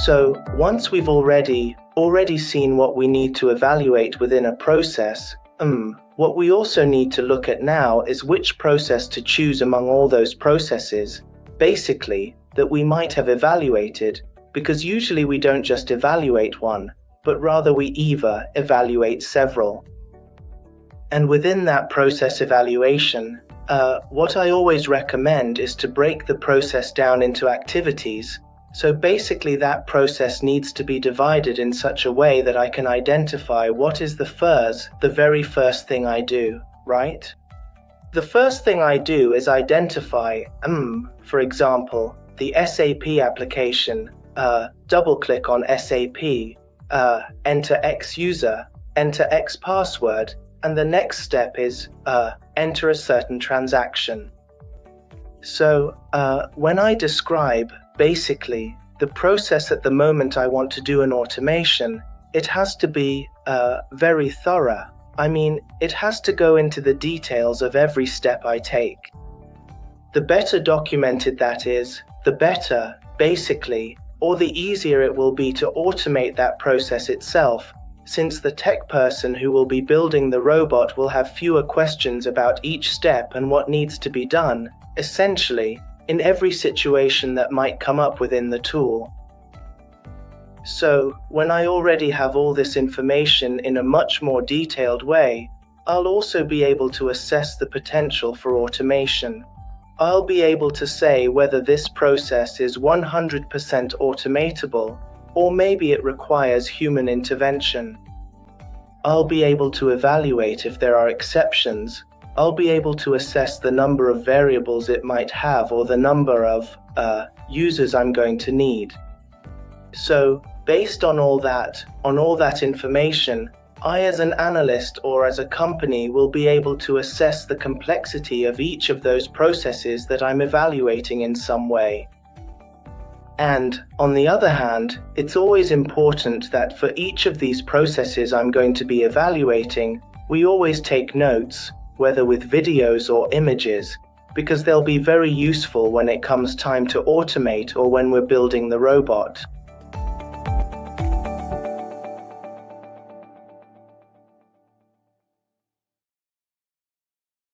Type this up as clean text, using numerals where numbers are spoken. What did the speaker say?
So once we've already seen what we need to evaluate within a process, what we also need to look at now is which process to choose among all those processes, basically, that we might have evaluated, because usually we don't just evaluate one, but rather we either evaluate several. And within that process evaluation, what I always recommend is to break the process down into activities. So basically that process needs to be divided in such a way that I can identify what is the very first thing I do, right? The first thing I do is identify, for example, the SAP application, double-click on SAP, enter X user, enter X password, and the next step is enter a certain transaction. So when I describe basically the process at the moment I want to do an automation, it has to be very thorough. I mean, it has to go into the details of every step I take. The better documented that is, the better, basically, or the easier it will be to automate that process itself, since the tech person who will be building the robot will have fewer questions about each step and what needs to be done, essentially, in every situation that might come up within the tool. So, when I already have all this information in a much more detailed way, I'll also be able to assess the potential for automation. I'll be able to say whether this process is 100% automatable, or maybe it requires human intervention. I'll be able to evaluate if there are exceptions. I'll be able to assess the number of variables it might have or the number of users I'm going to need. So, based on all that information, I as an analyst or as a company will be able to assess the complexity of each of those processes that I'm evaluating in some way. And on the other hand, it's always important that for each of these processes I'm going to be evaluating, we always take notes, whether with videos or images, because they'll be very useful when it comes time to automate or when we're building the robot.